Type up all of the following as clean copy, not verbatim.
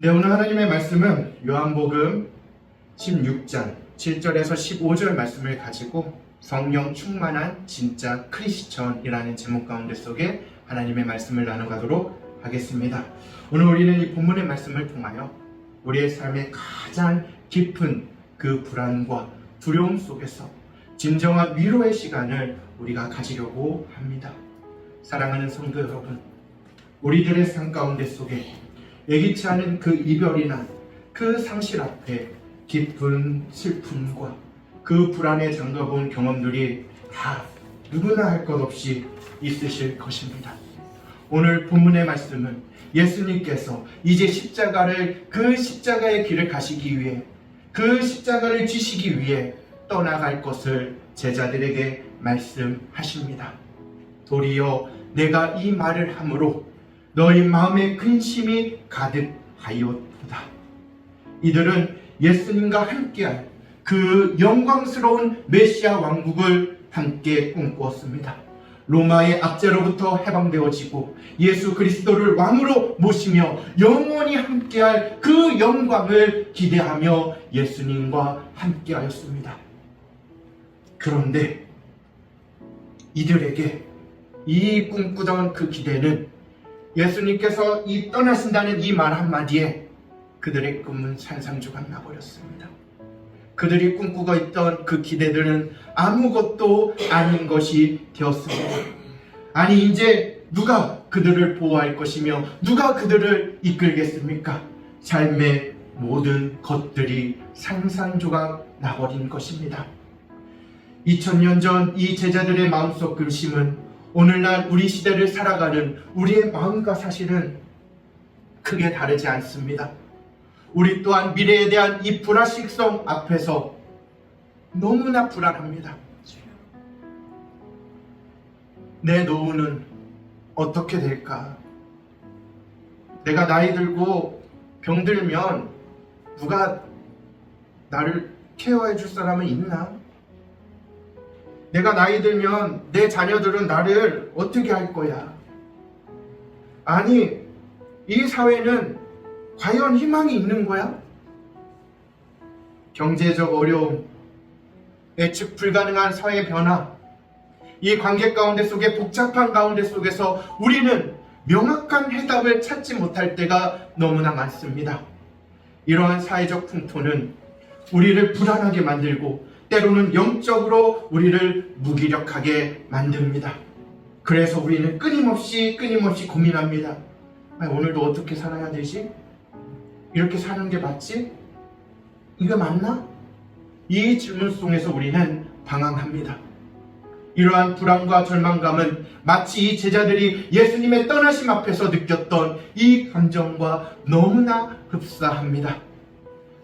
네, 오늘 하나님의 말씀은 요한복음 16장 7절에서 15절 말씀을 가지고 성령 충만한 진짜 크리스천이라는 제목 가운데 속에 하나님의 말씀을 나눠가도록 하겠습니다. 오늘 우리는 이 본문의 말씀을 통하여 우리의 삶의 가장 깊은 그 불안과 두려움 속에서 진정한 위로의 시간을 우리가 가지려고 합니다. 사랑하는 성도 여러분, 우리들의 삶 가운데 속에 예기치 않은 그 이별이나 그 상실 앞에 깊은 슬픔과 그 불안에 잠가본 경험들이 다 누구나 할 것 없이 있으실 것입니다. 오늘 본문의 말씀은 예수님께서 이제 그 십자가의 길을 가시기 위해, 그 십자가를 지시기 위해 떠나갈 것을 제자들에게 말씀하십니다. 도리어 내가 이 말을 함으로 너희 마음에 근심이 가득하였도다. 이들은 예수님과 함께할 그 영광스러운 메시아 왕국을 함께 꿈꾸었습니다. 로마의 압제로부터 해방되어지고 예수 그리스도를 왕으로 모시며 영원히 함께할 그 영광을 기대하며 예수님과 함께하였습니다. 그런데 이들에게 이 꿈꾸던 그 기대는 예수님께서 떠나신다는 이 말 한마디에 그들의 꿈은 산산조각 나버렸습니다. 그들이 꿈꾸고 있던 그 기대들은 아무것도 아닌 것이 되었습니다. 아니, 이제 누가 그들을 보호할 것이며 누가 그들을 이끌겠습니까? 삶의 모든 것들이 산산조각 나버린 것입니다. 2000년 전 이 제자들의 마음속 근심은 오늘날 우리 시대를 살아가는 우리의 마음과 사실은 크게 다르지 않습니다. 우리 또한 미래에 대한 이 불확실성 앞에서 너무나 불안합니다. 내 노후는 어떻게 될까? 내가 나이 들고 병들면 누가 나를 케어해 줄 사람은 있나? 내가 나이 들면 내 자녀들은 나를 어떻게 할 거야? 아니, 이 사회는 과연 희망이 있는 거야? 경제적 어려움, 예측 불가능한 사회 변화, 이 관계 가운데 속에 복잡한 가운데 속에서 우리는 명확한 해답을 찾지 못할 때가 너무나 많습니다. 이러한 사회적 풍토는 우리를 불안하게 만들고 때로는 영적으로 우리를 무기력하게 만듭니다. 그래서 우리는 끊임없이 고민합니다. 오늘도 어떻게 살아야 되지? 이렇게 사는 게 맞지? 이거 맞나? 이 질문 속에서 우리는 방황합니다. 이러한 불안과 절망감은 마치 이 제자들이 예수님의 떠나심 앞에서 느꼈던 이 감정과 너무나 흡사합니다.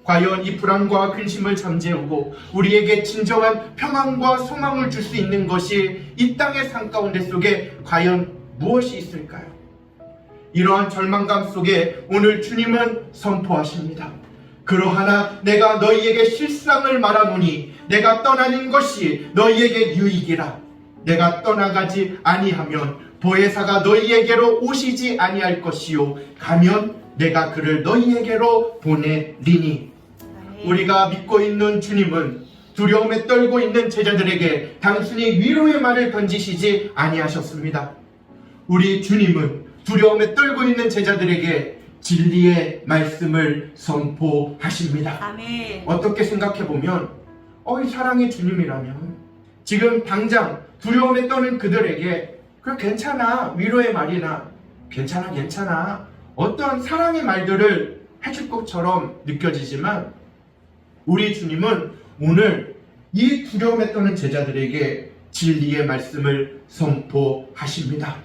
과연 이 불안과 근심을 잠재우고 우리에게 진정한 평안과 소망을 줄 수 있는 것이 이 땅의 삶 가운데 속에 과연 무엇이 있을까요? 이러한 절망감 속에 오늘 주님은 선포하십니다. 그러하나 내가 너희에게 실상을 말하노니 내가 떠나는 것이 너희에게 유익이라. 내가 떠나가지 아니하면 보혜사가 너희에게로 오시지 아니할 것이요 가면 내가 그를 너희에게로 보내리니. 우리가 믿고 있는 주님은 두려움에 떨고 있는 제자들에게 단순히 위로의 말을 던지시지 아니하셨습니다. 우리 주님은 두려움에 떨고 있는 제자들에게 진리의 말씀을 선포하십니다. 아멘. 어떻게 생각해보면 이 사랑의 주님이라면 지금 당장 두려움에 떠는 그들에게 그래 괜찮아, 위로의 말이나 괜찮아 어떤 사랑의 말들을 해줄 것처럼 느껴지지만 우리 주님은 오늘 이 두려움에 떠는 제자들에게 진리의 말씀을 선포하십니다.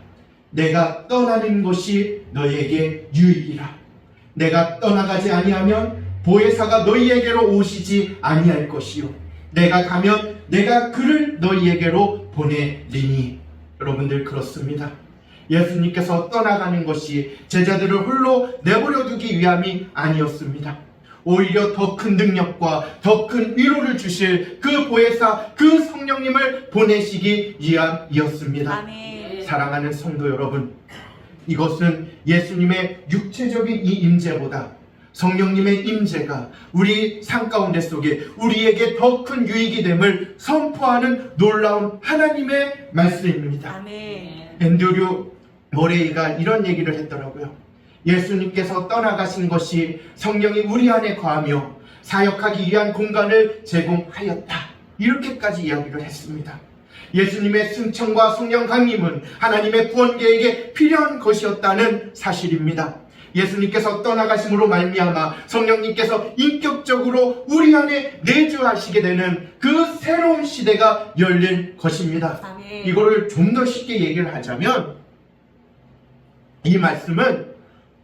내가 떠나는 것이 너희에게 유익이라. 내가 떠나가지 아니하면 보혜사가 너희에게로 오시지 아니할 것이요 내가 가면 내가 그를 너희에게로 보내리니. 여러분들, 그렇습니다. 예수님께서 떠나가는 것이 제자들을 홀로 내버려 두기 위함이 아니었습니다. 오히려 더 큰 능력과 더 큰 위로를 주실 그 보혜사, 그 성령님을 보내시기 위함이었습니다. 아멘. 사랑하는 성도 여러분, 이것은 예수님의 육체적인 이 임재보다 성령님의 임재가 우리 삶 가운데 속에 우리에게 더 큰 유익이 됨을 선포하는 놀라운 하나님의 말씀입니다. 아멘. 앤드류 모레이가 이런 얘기를 했더라고요. 예수님께서 떠나가신 것이 성령이 우리 안에 거하며 사역하기 위한 공간을 제공하였다. 이렇게까지 이야기를 했습니다. 예수님의 승천과 성령 강림은 하나님의 구원 계획에 필요한 것이었다는 사실입니다. 예수님께서 떠나가심으로 말미암아 성령님께서 인격적으로 우리 안에 내주하시게 되는 그 새로운 시대가 열릴 것입니다. 아멘. 이거를 좀 더 쉽게 얘기를 하자면 이 말씀은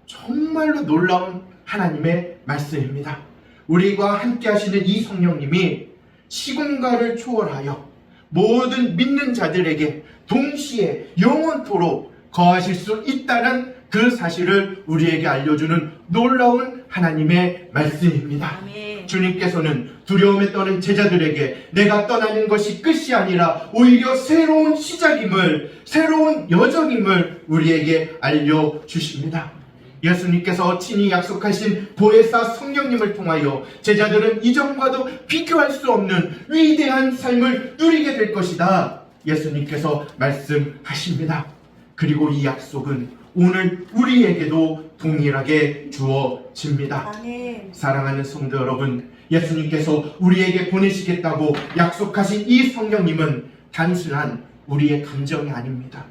정말로 놀라운 하나님의 말씀입니다. 우리와 함께 하시는 이 성령님이 시공간을 초월하여 모든 믿는 자들에게 동시에 영원토록 거하실 수 있다는 그 사실을 우리에게 알려주는 놀라운 하나님의 말씀입니다. 아멘. 주님께서는 두려움에 떠는 제자들에게 내가 떠나는 것이 끝이 아니라 오히려 새로운 시작임을, 새로운 여정임을 우리에게 알려주십니다. 예수님께서 친히 약속하신 보혜사 성령님을 통하여 제자들은 이전과도 비교할 수 없는 위대한 삶을 누리게 될 것이다. 예수님께서 말씀하십니다. 그리고 이 약속은 오늘 우리에게도 동일하게 주어집니다. 아멘. 사랑하는 성도 여러분, 예수님께서 우리에게 보내시겠다고 약속하신 이 성령님은 단순한 우리의 감정이 아닙니다.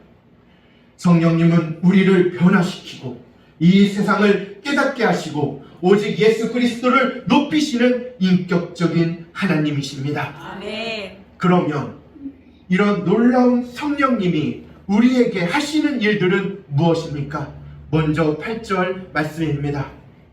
성령님은 우리를 변화시키고 이 세상을 깨닫게 하시고 오직 예수 그리스도를 높이시는 인격적인 하나님이십니다. 아멘. 그러면 이런 놀라운 성령님이 우리에게 하시는 일들은 무엇입니까? 먼저 8절 말씀입니다.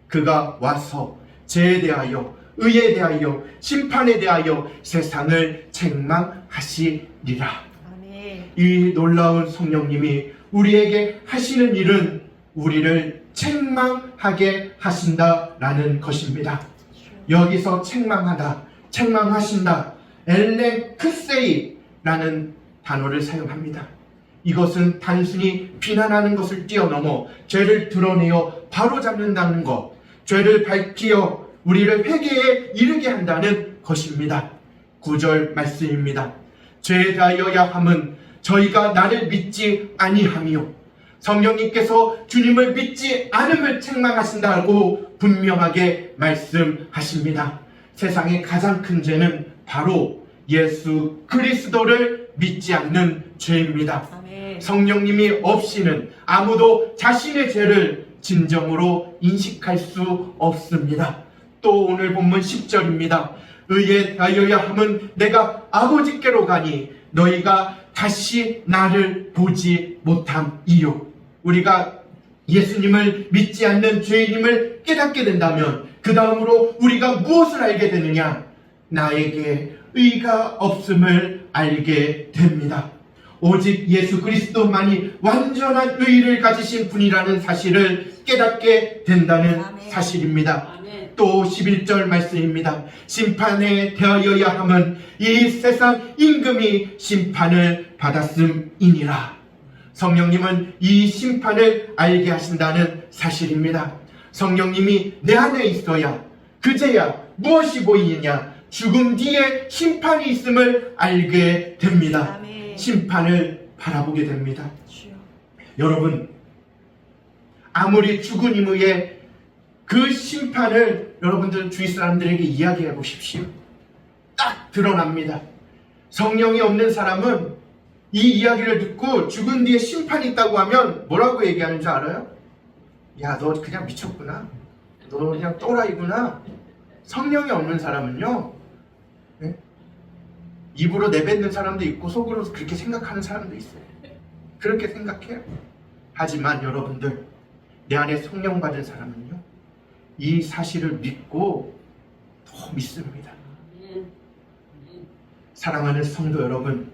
그가 와서 죄에 대하여, 의에 대하여, 심판에 대하여 세상을 책망하시리라. 아멘. 이 놀라운 성령님이 우리에게 하시는 일은 우리를 책망하게 하신다라는 것입니다. 여기서 책망하다, 책망하신다, 엘레크세이라는 단어를 사용합니다. 이것은 단순히 비난하는 것을 뛰어넘어 죄를 드러내어 바로잡는다는 것, 죄를 밝히어 우리를 회개에 이르게 한다는 것입니다. 9절 말씀입니다. 죄에 대하여야 함은 저희가 나를 믿지 아니하며 성령님께서 주님을 믿지 않음을 책망하신다고 분명하게 말씀하십니다. 세상의 가장 큰 죄는 바로 예수 그리스도를 믿지 않는 죄입니다. 아멘. 성령님이 없이는 아무도 자신의 죄를 진정으로 인식할 수 없습니다. 또 오늘 본문 10절입니다. 의에 대하여야 함은 내가 아버지께로 가니 너희가 다시 나를 보지 못함이요. 우리가 예수님을 믿지 않는 죄인임을 깨닫게 된다면 그 다음으로 우리가 무엇을 알게 되느냐? 나에게 의가 없음을 알게 됩니다. 오직 예수 그리스도만이 완전한 의를 가지신 분이라는 사실을 깨닫게 된다는 아멘. 사실입니다. 아멘. 또 11절 말씀입니다. 심판에 대하여야 함은 이 세상 임금이 심판을 받았음이니라. 성령님은 이 심판을 알게 하신다는 사실입니다. 성령님이 내 안에 있어야 그제야 무엇이 보이느냐? 죽음 뒤에 심판이 있음을 알게 됩니다. 아멘. 심판을 바라보게 됩니다. 주여. 여러분, 아무리 죽은 이후에 그 심판을 여러분들 주위 사람들에게 이야기해 보십시오. 딱 드러납니다. 성령이 없는 사람은 이 이야기를 듣고 죽은 뒤에 심판이 있다고 하면 뭐라고 얘기하는 줄 알아요? 야, 너 그냥 미쳤구나. 너 그냥 또라이구나. 성령이 없는 사람은요, 네? 입으로 내뱉는 사람도 있고 속으로 그렇게 생각하는 사람도 있어요. 그렇게 생각해요. 하지만 여러분들, 내 안에 성령 받은 사람은요, 이 사실을 믿고 더 믿습니다. 사랑하는 성도 여러분,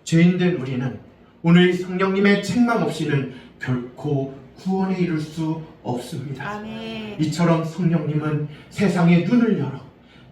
죄인된 우리는 오늘 성령님의 책망 없이는 결코 구원에 이를 수 없습니다. 아멘. 이처럼 성령님은 세상의 눈을 열어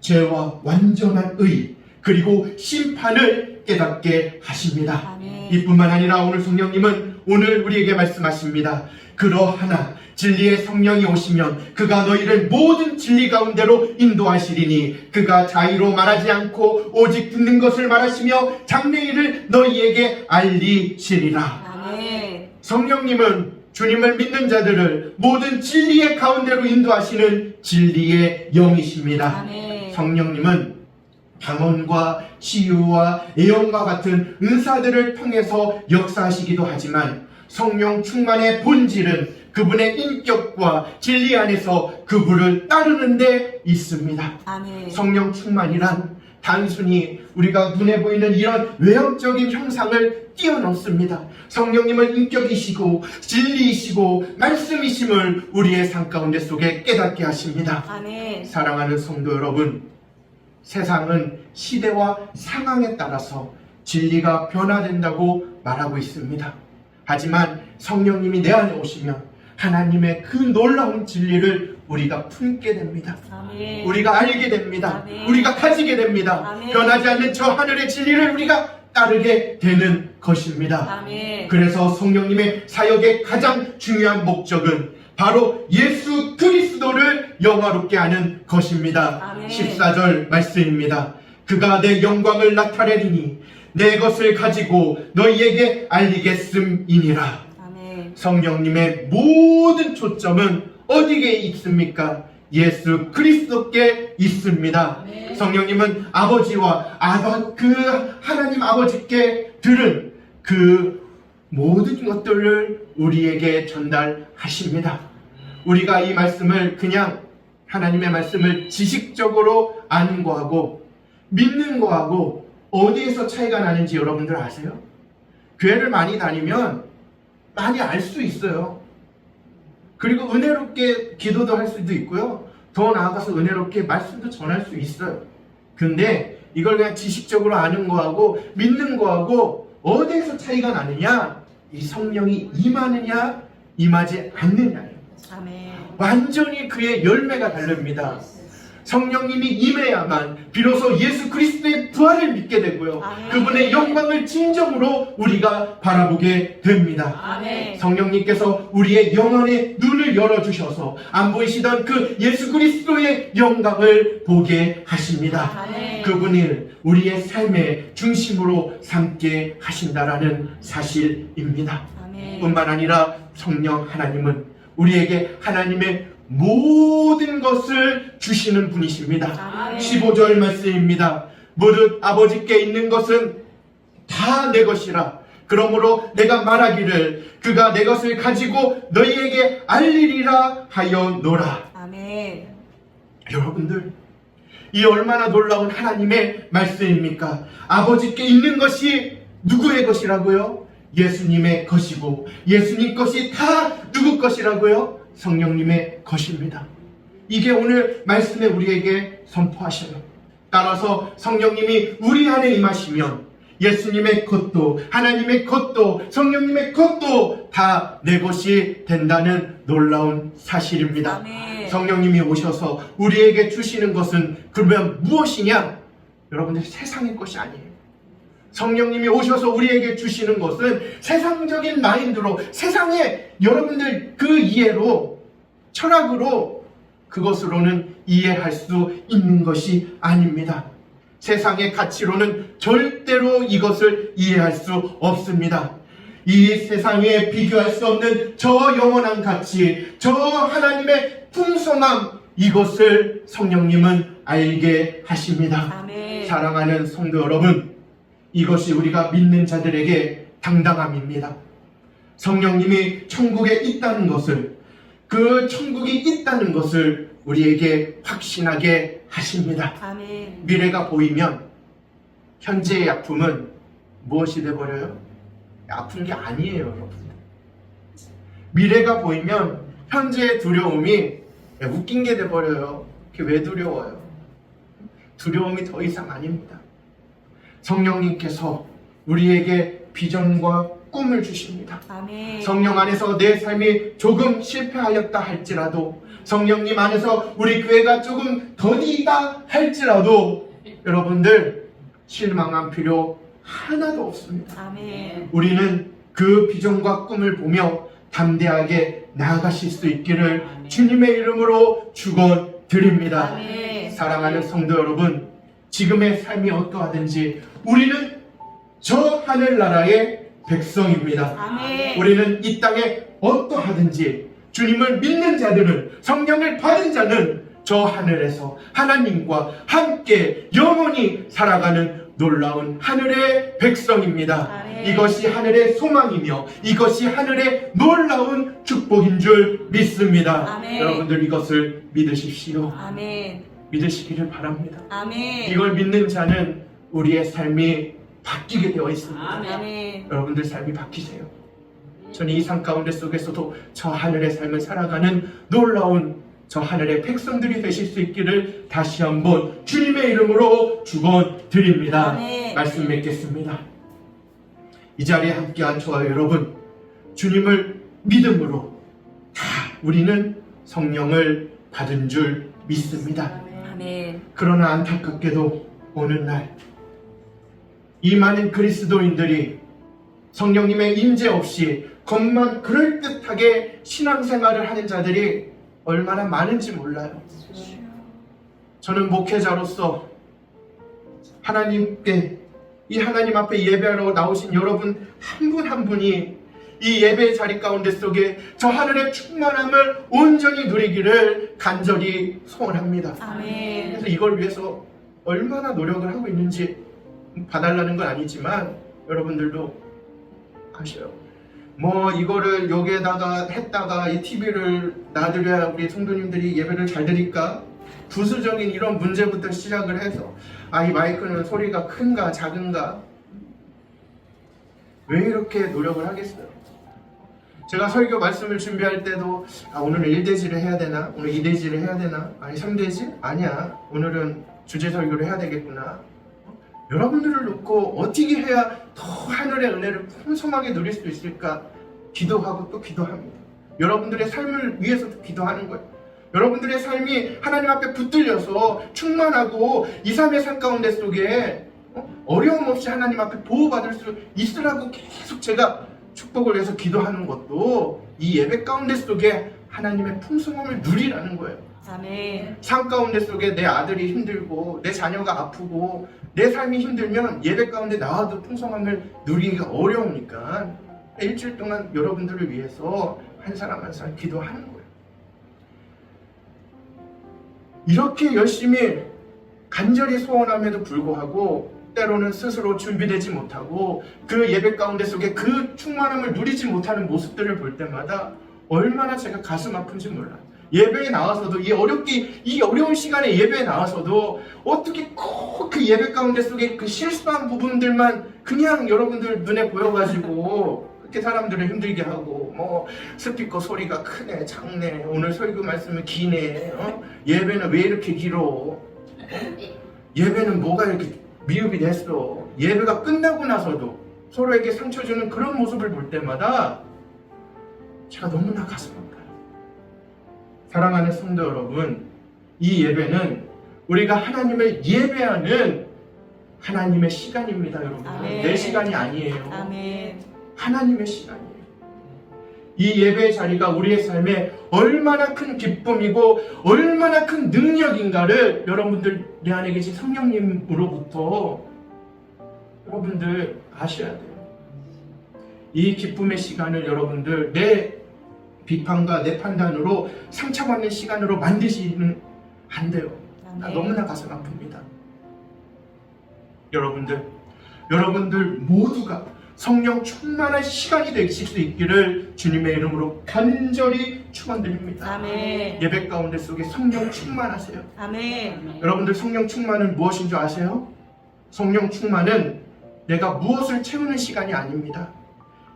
죄와 완전한 의 그리고 심판을 깨닫게 하십니다. 아멘. 이뿐만 아니라 오늘 성령님은 오늘 우리에게 말씀하십니다. 그러하나 진리의 성령이 오시면 그가 너희를 모든 진리 가운데로 인도하시리니 그가 자의로 말하지 않고 오직 듣는 것을 말하시며 장래일을 너희에게 알리시리라. 아멘. 성령님은 주님을 믿는 자들을 모든 진리의 가운데로 인도하시는 진리의 영이십니다. 아멘. 성령님은 방언과 치유와 예언과 같은 은사들을 통해서 역사하시기도 하지만 성령 충만의 본질은 그분의 인격과 진리 안에서 그분을 따르는 데 있습니다. 아멘. 성령 충만이란 단순히 우리가 눈에 보이는 이런 외형적인 형상을 뛰어넘습니다. 성령님은 인격이시고 진리이시고 말씀이심을 우리의 삶 가운데 속에 깨닫게 하십니다. 아멘. 사랑하는 성도 여러분, 세상은 시대와 상황에 따라서 진리가 변화된다고 말하고 있습니다. 하지만 성령님이 내 안에 오시면 하나님의 그 놀라운 진리를 우리가 품게 됩니다. 아멘. 우리가 알게 됩니다. 아멘. 우리가 가지게 됩니다. 아멘. 변하지 않는 저 하늘의 진리를 우리가 따르게 되는 것입니다. 아멘. 그래서 성령님의 사역의 가장 중요한 목적은 바로 예수 그리스도를 영화롭게 하는 것입니다. 아멘. 14절 말씀입니다. 그가 내 영광을 나타내리니 내 것을 가지고 너희에게 알리겠음이니라. 아멘. 성령님의 모든 초점은 어디에 있습니까? 예수 그리스도께 있습니다. 아멘. 성령님은 아버지와 그 하나님 아버지께 들은 그 모든 것들을 우리에게 전달하십니다. 우리가 이 말씀을 그냥 하나님의 말씀을 지식적으로 아는 거하고 믿는 거하고 어디에서 차이가 나는지 여러분들 아세요? 교회를 많이 다니면 많이 알 수 있어요. 그리고 은혜롭게 기도도 할 수도 있고요. 더 나아가서 은혜롭게 말씀도 전할 수 있어요. 근데 이걸 그냥 지식적으로 아는 거하고 믿는 거하고 어디에서 차이가 나느냐? 이 성령이 임하느냐 임하지 않느냐예요. 아멘. 완전히 그의 열매가 다릅니다. 성령님이 임해야만 비로소 예수 그리스도의 부활을 믿게 되고요. 아멘. 그분의 영광을 진정으로 우리가 바라보게 됩니다. 아멘. 성령님께서 우리의 영혼의 눈을 열어주셔서 안 보이시던 그 예수 그리스도의 영광을 보게 하십니다. 아멘. 그분을 우리의 삶의 중심으로 삼게 하신다라는 사실입니다. 아멘. 뿐만 아니라 성령 하나님은 우리에게 하나님의 모든 것을 주시는 분이십니다. 아멘. 15절 말씀입니다. 무릇 아버지께 있는 것은 다 내 것이라. 그러므로 내가 말하기를 그가 내 것을 가지고 너희에게 알리리라 하여노라. 아멘. 여러분들, 이 얼마나 놀라운 하나님의 말씀입니까? 아버지께 있는 것이 누구의 것이라고요? 예수님의 것이고 예수님 것이 다 누구 것이라고요? 성령님의 것입니다. 이게 오늘 말씀에 우리에게 선포하셔요. 따라서 성령님이 우리 안에 임하시면 예수님의 것도 하나님의 것도 성령님의 것도 다 내 것이 된다는 놀라운 사실입니다. 아멘. 성령님이 오셔서 우리에게 주시는 것은 그러면 무엇이냐? 여러분들, 세상의 것이 아니에요. 성령님이 오셔서 우리에게 주시는 것은 세상적인 마인드로, 세상의 여러분들 그 이해로, 철학으로 그것으로는 이해할 수 있는 것이 아닙니다. 세상의 가치로는 절대로 이것을 이해할 수 없습니다. 이 세상에 비교할 수 없는 저 영원한 가치, 저 하나님의 풍성함, 이것을 성령님은 알게 하십니다. 아멘. 사랑하는 성도 여러분, 이것이 우리가 믿는 자들에게 당당함입니다. 성령님이 천국에 있다는 것을, 그 천국이 있다는 것을 우리에게 확신하게 하십니다. 아멘. 미래가 보이면 현재의 아픔은 무엇이 돼버려요? 아픈 게 아니에요, 여러분. 미래가 보이면 현재의 두려움이 웃긴 게 돼버려요. 그게 왜 두려워요? 두려움이 더 이상 아닙니다. 성령님께서 우리에게 비전과 꿈을 주십니다. 아멘. 성령 안에서 내 삶이 조금 실패하였다 할지라도, 성령님 안에서 우리 교회가 조금 더디다 할지라도 여러분들 실망할 필요 하나도 없습니다. 아멘. 우리는 그 비전과 꿈을 보며 담대하게 나아가실 수 있기를 주님의 이름으로 축원드립니다. 아멘. 사랑하는 성도 여러분, 지금의 삶이 어떠하든지 우리는 저 하늘나라의 백성입니다. 아멘. 우리는 이 땅에 어떠하든지 주님을 믿는 자들은, 성령을 받은 자는 저 하늘에서 하나님과 함께 영원히 살아가는 놀라운 하늘의 백성입니다. 아멘. 이것이 하늘의 소망이며 이것이 하늘의 놀라운 축복인 줄 믿습니다. 아멘. 여러분들 이것을 믿으십시오. 아멘. 믿으시기를 바랍니다. 아멘. 이걸 믿는 자는 우리의 삶이 바뀌게 되어 있습니다. 아멘. 여러분들 삶이 바뀌세요. 저는 이 삶 가운데 속에서도 저 하늘의 삶을 살아가는 놀라운 저 하늘의 백성들이 되실 수 있기를 다시 한번 주님의 이름으로 축원드립니다. 아멘. 말씀 맺겠습니다. 이 자리에 함께한 저와 여러분, 주님을 믿음으로 다 우리는 성령을 받은 줄 믿습니다. 아멘. 그러나 안타깝게도 어느 날 이 많은 그리스도인들이 성령님의 임재 없이 겉만 그럴듯하게 신앙생활을 하는 자들이 얼마나 많은지 몰라요. 저는 목회자로서 하나님께, 이 하나님 앞에 예배하러 나오신 여러분 한 분 한 분이 이 예배의 자리 가운데 속에 저 하늘의 충만함을 온전히 누리기를 간절히 소원합니다. 아멘. 그래서 이걸 위해서 얼마나 노력을 하고 있는지 봐달라는 건 아니지만 여러분들도 아셔요. 뭐 이거를 여기에다가 했다가 이 TV를 놔드려야 우리 성도님들이 예배를 잘 드릴까? 부수적인 이런 문제부터 시작을 해서 이 마이크는 소리가 큰가 작은가? 왜 이렇게 노력을 하겠어요? 제가 설교 말씀을 준비할 때도 오늘은 1대지를 해야 되나? 오늘 2대지를 해야 되나? 아니 3대지? 아니야. 오늘은 주제 설교를 해야 되겠구나. 여러분들을 놓고 어떻게 해야 더 하늘의 은혜를 풍성하게 누릴 수 있을까? 기도하고 또 기도합니다. 여러분들의 삶을 위해서도 기도하는 거예요. 여러분들의 삶이 하나님 앞에 붙들려서 충만하고 2, 3의 삶 가운데 속에 어려움 없이 하나님 앞에 보호받을 수 있으라고 계속 제가 축복을 해서 기도하는 것도 이 예배 가운데 속에 하나님의 풍성함을 누리라는 거예요. 아멘. 삶 가운데 속에 내 아들이 힘들고 내 자녀가 아프고 내 삶이 힘들면 예배 가운데 나와도 풍성함을 누리기가 어려우니까 일주일 동안 여러분들을 위해서 한 사람 한 사람 기도하는 거예요. 이렇게 열심히 간절히 소원함에도 불구하고 때로는 스스로 준비되지 못하고 그 예배 가운데 속에 그 충만함을 누리지 못하는 모습들을 볼 때마다 얼마나 제가 가슴 아픈지 몰라요. 예배에 나와서도 이 어려운 시간에 예배에 나와서도 어떻게 꼭 그 예배 가운데 속에 그 실수한 부분들만 그냥 여러분들 눈에 보여가지고 그렇게 사람들을 힘들게 하고 뭐 스피커 소리가 크네 작네 오늘 설교 말씀은 기네 예배는 왜 이렇게 길어 예배는 뭐가 이렇게 미흡이 됐어 예배가 끝나고 나서도 서로에게 상처 주는 그런 모습을 볼 때마다 제가 너무나 가슴 아파요. 사랑하는 성도 여러분, 이 예배는 우리가 하나님을 예배하는 하나님의 시간입니다. 여러분. 아멘. 내 시간이 아니에요. 아멘. 하나님의 시간이에요. 이 예배의 자리가 우리의 삶에 얼마나 큰 기쁨이고 얼마나 큰 능력인가를 여러분들 내 안에 계신 성령님으로부터 여러분들 아셔야 돼요. 이 기쁨의 시간을 여러분들 내 비판과 내 판단으로 상처받는 시간으로 만드시면 안 돼요. 나 너무나 가슴 아픕니다. 여러분들 모두가 성령 충만한 시간이 되실 수 있기를 주님의 이름으로 간절히 축원드립니다. 아멘. 예배 가운데 속에 성령 충만하세요. 아멘. 여러분들 성령 충만은 무엇인 줄 아세요? 성령 충만은 내가 무엇을 채우는 시간이 아닙니다.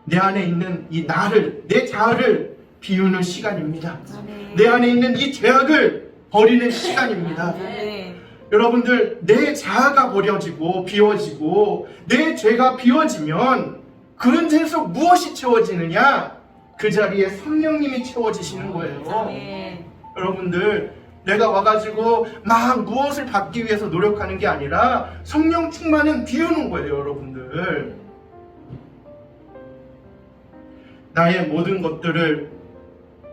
내 안에 있는 이 나를, 내 자아를 비우는 시간입니다. 아멘. 내 안에 있는 이 죄악을 버리는 시간입니다. 아멘. 여러분들 내 자아가 버려지고 비워지고 내 죄가 비워지면 그런데서 무엇이 채워지느냐? 그 자리에 성령님이 채워지시는 거예요. 아멘. 여러분들 내가 와가지고 막 무엇을 받기 위해서 노력하는 게 아니라 성령 충만은 비우는 거예요. 여러분들 나의 모든 것들을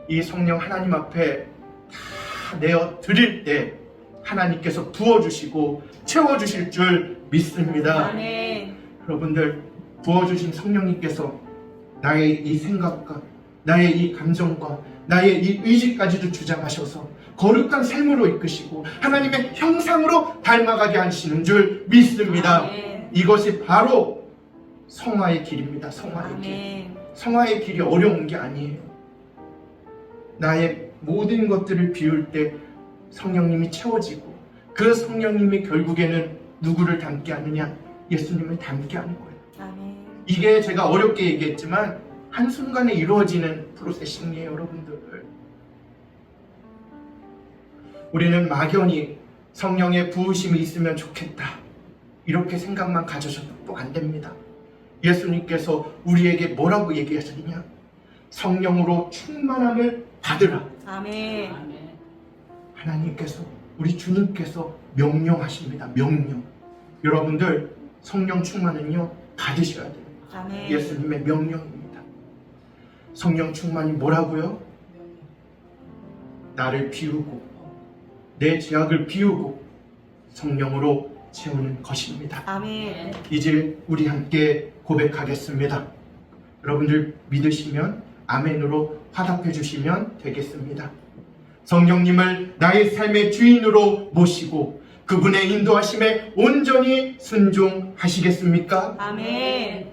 이 성령 하나님 앞에 다 내어 드릴 때 하나님께서 부어주시고 채워주실 줄 믿습니다. 아멘. 여러분들, 부어주신 성령님께서 나의 이 생각과 나의 이 감정과 나의 이 의지까지도 주장하셔서 거룩한 삶으로 이끄시고 하나님의 형상으로 닮아가게 하시는 줄 믿습니다. 아멘. 이것이 바로 성화의 길입니다. 성화의 길. 아멘. 성화의 길이 어려운 게 아니에요. 나의 모든 것들을 비울 때 성령님이 채워지고 그 성령님이 결국에는 누구를 닮게 하느냐? 예수님을 닮게 하는 거예요. 아멘. 이게 제가 어렵게 얘기했지만 한순간에 이루어지는 프로세싱이에요, 여러분들. 우리는 막연히 성령의 부으심이 있으면 좋겠다, 이렇게 생각만 가져서도 또 안 됩니다. 예수님께서 우리에게 뭐라고 얘기하시느냐? 성령으로 충만함을 받으라. 아멘. 하나님께서, 우리 주님께서 명령하십니다. 명령. 여러분들, 성령 충만은요, 받으셔야 돼요. 아멘. 예수님의 명령입니다. 성령 충만이 뭐라고요? 나를 비우고 내 죄악을 비우고 성령으로 채우는 것입니다. 아멘. 이제 우리 함께 고백하겠습니다. 여러분들 믿으시면 아멘으로 화답해 주시면 되겠습니다. 성령님을 나의 삶의 주인으로 모시고 그분의 인도하심에 온전히 순종하시겠습니까? 아멘.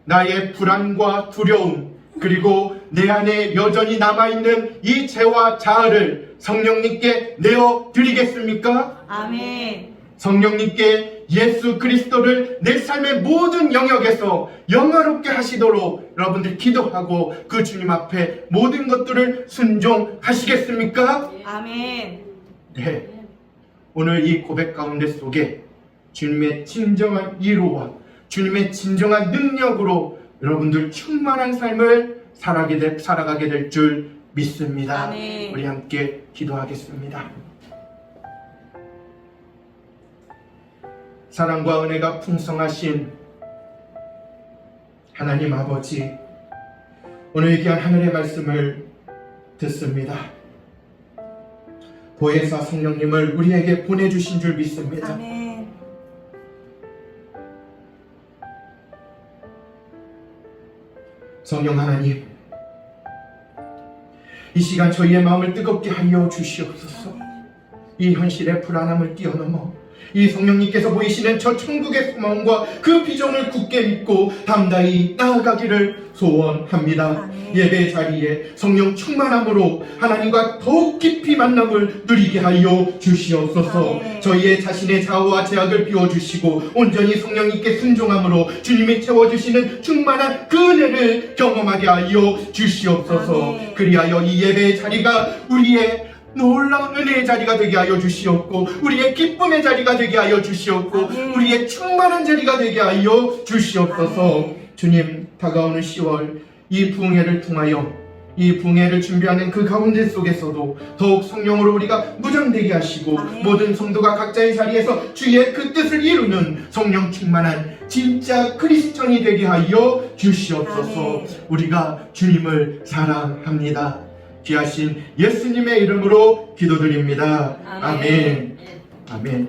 나의 불안과 두려움, 그리고 내 안에 여전히 남아있는 이 죄와 자아를 성령님께 내어 드리겠습니까? 아멘. 성령님께 예수 그리스도를 내 삶의 모든 영역에서 영화롭게 하시도록 여러분들 기도하고 그 주님 앞에 모든 것들을 순종하시겠습니까? 아멘. 네. 오늘 이 고백 가운데 속에 주님의 진정한 위로와 주님의 진정한 능력으로 여러분들 충만한 삶을 살아가게 될 줄 믿습니다. 아멘. 우리 함께 기도하겠습니다. 사랑과 은혜가 풍성하신 하나님 아버지, 오늘 귀한 하늘의 말씀을 듣습니다. 보혜사 성령님을 우리에게 보내주신 줄 믿습니다. 아멘. 성령 하나님, 이 시간 저희의 마음을 뜨겁게 하여 주시옵소서. 이 현실의 불안함을 뛰어넘어 이 성령님께서 보이시는 저 천국의 소망과 그 비전을 굳게 믿고 담대히 나아가기를 소원합니다. 아멘. 예배 자리에 성령 충만함으로 하나님과 더욱 깊이 만남을 누리게 하여 주시옵소서. 아멘. 저희의 자신의 좌우와 제약을 비워주시고 온전히 성령님께 순종함으로 주님이 채워주시는 충만한 그 은혜를 경험하게 하여 주시옵소서. 아멘. 그리하여 이 예배의 자리가 우리의 놀라운 은혜의 자리가 되게 하여 주시옵고 우리의 기쁨의 자리가 되게 하여 주시옵고 아멘. 우리의 충만한 자리가 되게 하여 주시옵소서. 아멘. 주님, 다가오는 10월 이 부흥회를 통하여 이 부흥회를 준비하는 그 가운데 속에서도 더욱 성령으로 우리가 무장되게 하시고 아멘. 모든 성도가 각자의 자리에서 주의 그 뜻을 이루는 성령 충만한 진짜 크리스천이 되게 하여 주시옵소서. 아멘. 우리가 주님을 사랑합니다. 귀하신 예수님의 이름으로 기도드립니다. 아멘. 아멘. 아멘.